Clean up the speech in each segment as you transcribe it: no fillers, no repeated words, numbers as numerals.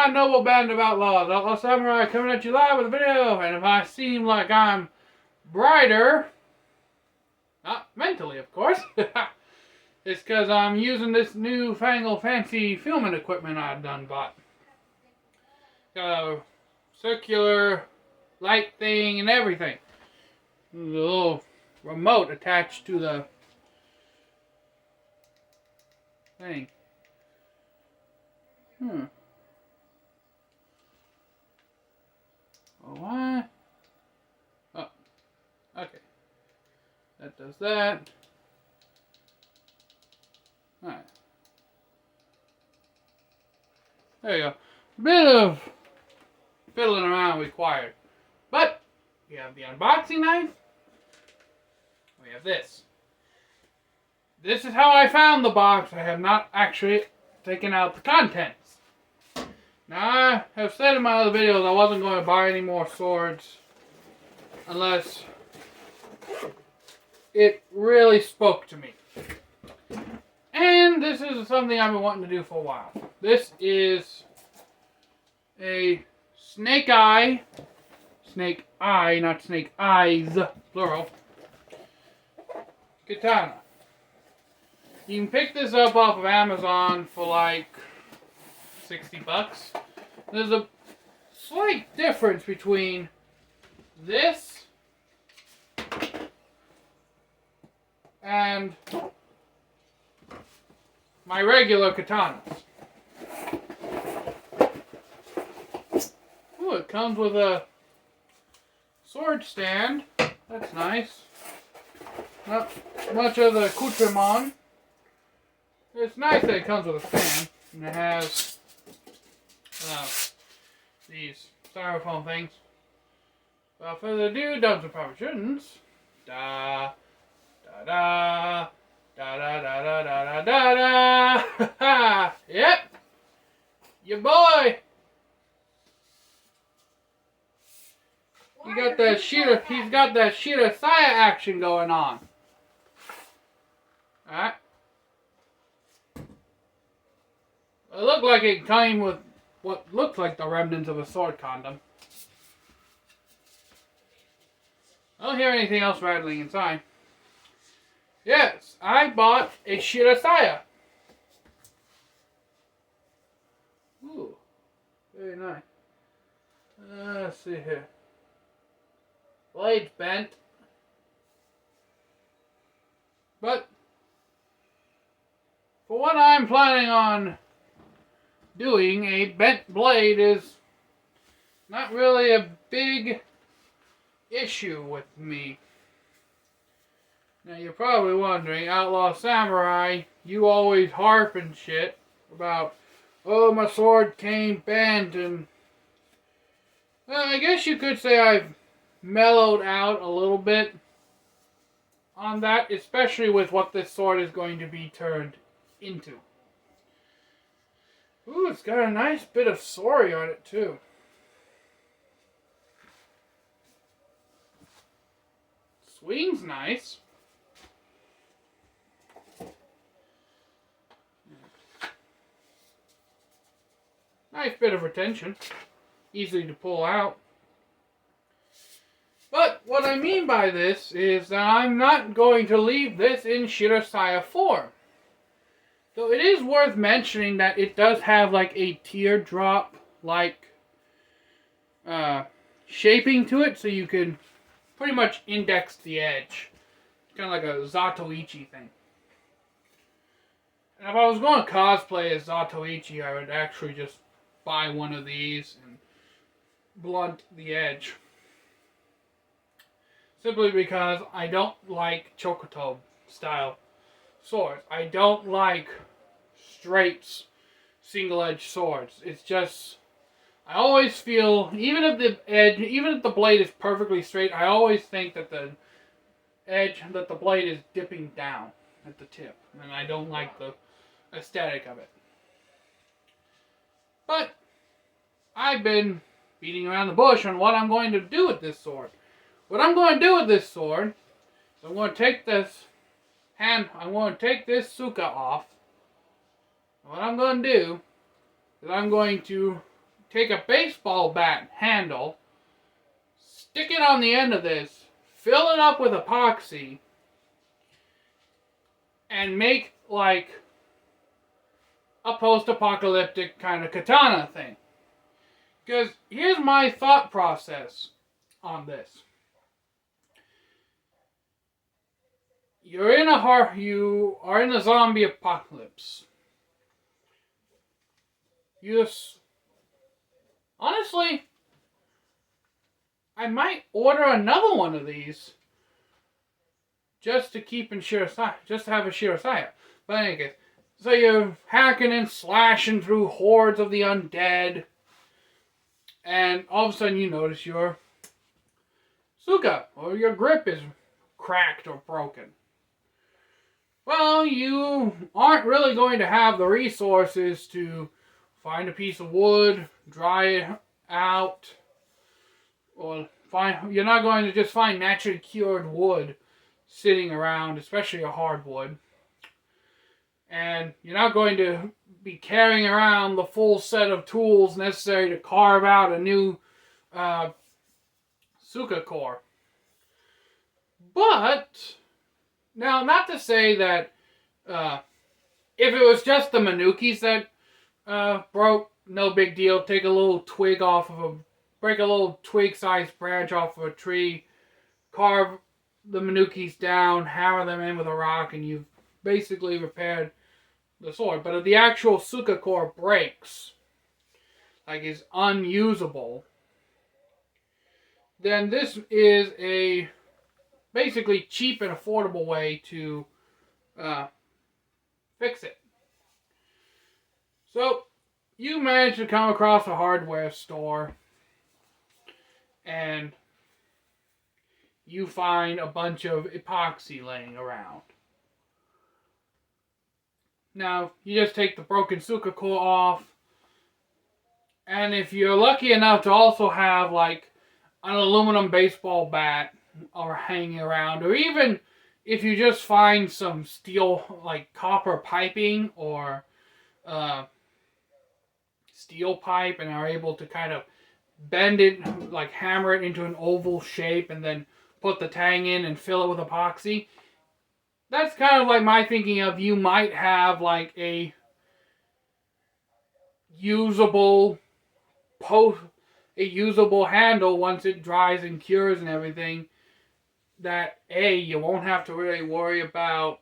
my noble band of outlaws, Outlaw Samurai, coming at you live with a video. And if I seem like I'm brighter, not mentally, of course, it's because I'm using this newfangled fancy filming equipment I've done bought. Got a circular light thing and everything. There's a little remote attached to the thing. Oh, what? Oh, okay. That does that. Alright. There you go. A bit of fiddling around required. But, we have the unboxing knife. We have this. This is how I found the box. I have not actually taken out the contents. Now, I have said in my other videos I wasn't going to buy any more swords unless it really spoke to me. And this is something I've been wanting to do for a while. This is a snake eye, not snake eyes, plural, katana. You can pick this up off of Amazon for like $60. There's a slight difference between this and my regular katanas. Ooh, it comes with a sword stand. That's nice. Not much of the accoutrement. It's nice that it comes with a stand. And it has these styrofoam things. Without further ado, Dumbs and Proportions. Da da da da da da da da da da da. Yep, your boy. He got that Shira. He's got that Shira Saya action going on. Alright. It looked like it came with what looks like the remnants of a sword condom. I don't hear anything else rattling inside. Yes, I bought a Shira Saya. Ooh, very nice. Let's see here. Blade's bent. But for what I'm planning on doing, a bent blade is not really a big issue with me. Now you're probably wondering, Outlaw Samurai, you always harp and shit about, oh, my sword came bent, and I guess you could say I've mellowed out a little bit on that, especially with what this sword is going to be turned into. Ooh, it's got a nice bit of sori on it too. Swing's nice. Nice bit of retention. Easy to pull out. But what I mean by this is that I'm not going to leave this in Shira Saya form. So it is worth mentioning that it does have like a teardrop like shaping to it, so you can pretty much index the edge. It's kind of like a Zatoichi thing. And if I was going to cosplay as Zatoichi, I would actually just buy one of these and blunt the edge. Simply because I don't like Chokuto style swords. I don't like straight single-edged swords. It's just, I always feel, even if the blade is perfectly straight, I always think that the blade is dipping down at the tip, and I don't like the aesthetic of it. But I've been beating around the bush on what I'm going to do with this sword. What I'm going to do with this sword is I'm going to take this Suka off. What I'm going to do is I'm going to take a baseball bat handle, stick it on the end of this, fill it up with epoxy, and make like a post-apocalyptic kind of katana thing. Because here's my thought process on this. You are in a zombie apocalypse. Honestly, I might order another one of these just to keep in Shirosaya, just to have a Shirosaya. But anyway, so you're hacking and slashing through hordes of the undead, and all of a sudden you notice your Suka, or your grip is cracked or broken. Well, you aren't really going to have the resources to find a piece of wood, dry it out, or you're not going to just find naturally cured wood sitting around, especially a hardwood. And you're not going to be carrying around the full set of tools necessary to carve out a new Suka core. But, now, not to say that if it was just the Manukis that broke, no big deal. Take a little twig break a little twig-sized branch off of a tree, carve the Manukis down, hammer them in with a rock, and you've basically repaired the sword. But if the actual Suka core breaks, like is unusable, then this is a basically cheap and affordable way to fix it. So, you manage to come across a hardware store, and you find a bunch of epoxy laying around. Now, you just take the broken Suka core off, and if you're lucky enough to also have like an aluminum baseball bat or hanging around, or even if you just find some steel, like copper piping or steel pipe, and are able to kind of bend it, like hammer it into an oval shape, and then put the tang in and fill it with epoxy. That's kind of like my thinking of, you might have like a usable handle once it dries and cures and everything, that you won't have to really worry about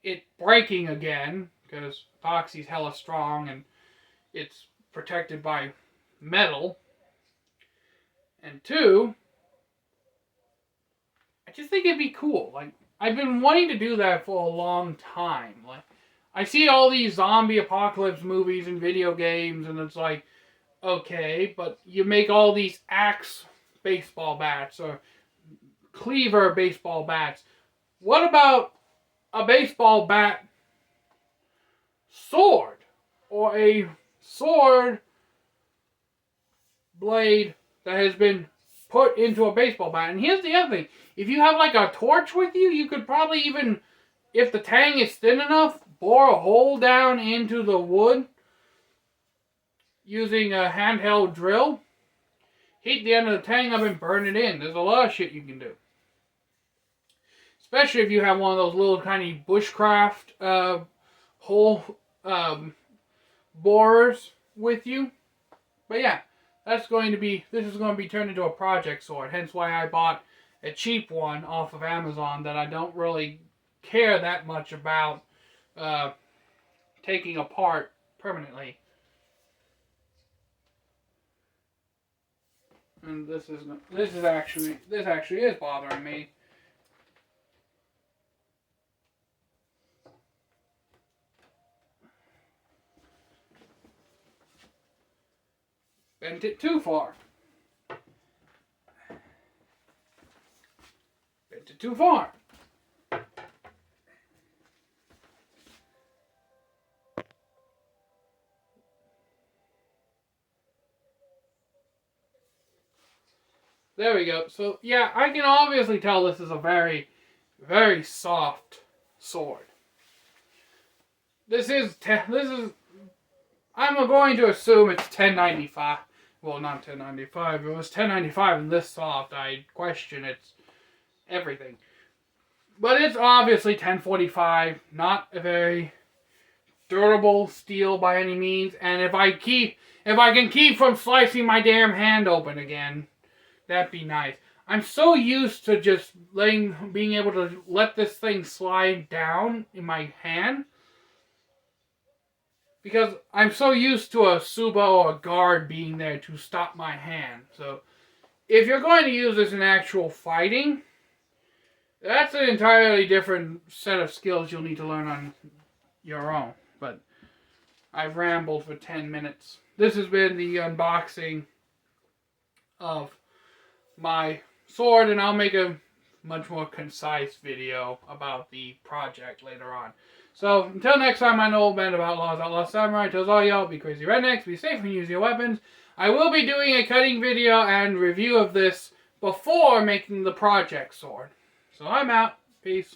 it breaking again, because epoxy's hella strong and it's protected by metal. And two, I just think it'd be cool. Like, I've been wanting to do that for a long time. Like, I see all these zombie apocalypse movies and video games, and it's like, okay, but you make all these axe baseball bats or cleaver baseball bats. What about a baseball bat sword, or a sword blade that has been put into a baseball bat? And here's the other thing. If you have like a torch with you, you could probably even, if the tang is thin enough, bore a hole down into the wood using a handheld drill, heat the end of the tang up and burn it in. There's a lot of shit you can do. Especially if you have one of those little tiny bushcraft hole borers with you. But yeah, this is going to be turned into a project sword. Hence why I bought a cheap one off of Amazon that I don't really care that much about taking apart permanently. And this actually is bothering me. Bent it too far. Bent it too far. There we go. So, yeah, I can obviously tell this is a very, very soft sword. This is I'm going to assume it's 1095. Well, not 1095. If it was 1095 and this soft, I'd question its everything. But it's obviously 1045, not a very durable steel by any means. And if I can keep from slicing my damn hand open again, that'd be nice. I'm so used to just being able to let this thing slide down in my hand. Because I'm so used to a Tsuba or a guard being there to stop my hand. So, if you're going to use this in actual fighting, that's an entirely different set of skills you'll need to learn on your own. But I've rambled for 10 minutes. This has been the unboxing of my sword, and I'll make a much more concise video about the project later on. So, until next time, I know Old Man about Outlaws, Outlaw Samurai tells all y'all, be crazy rednecks, be safe and use your weapons. I will be doing a cutting video and review of this before making the project sword. So I'm out. Peace.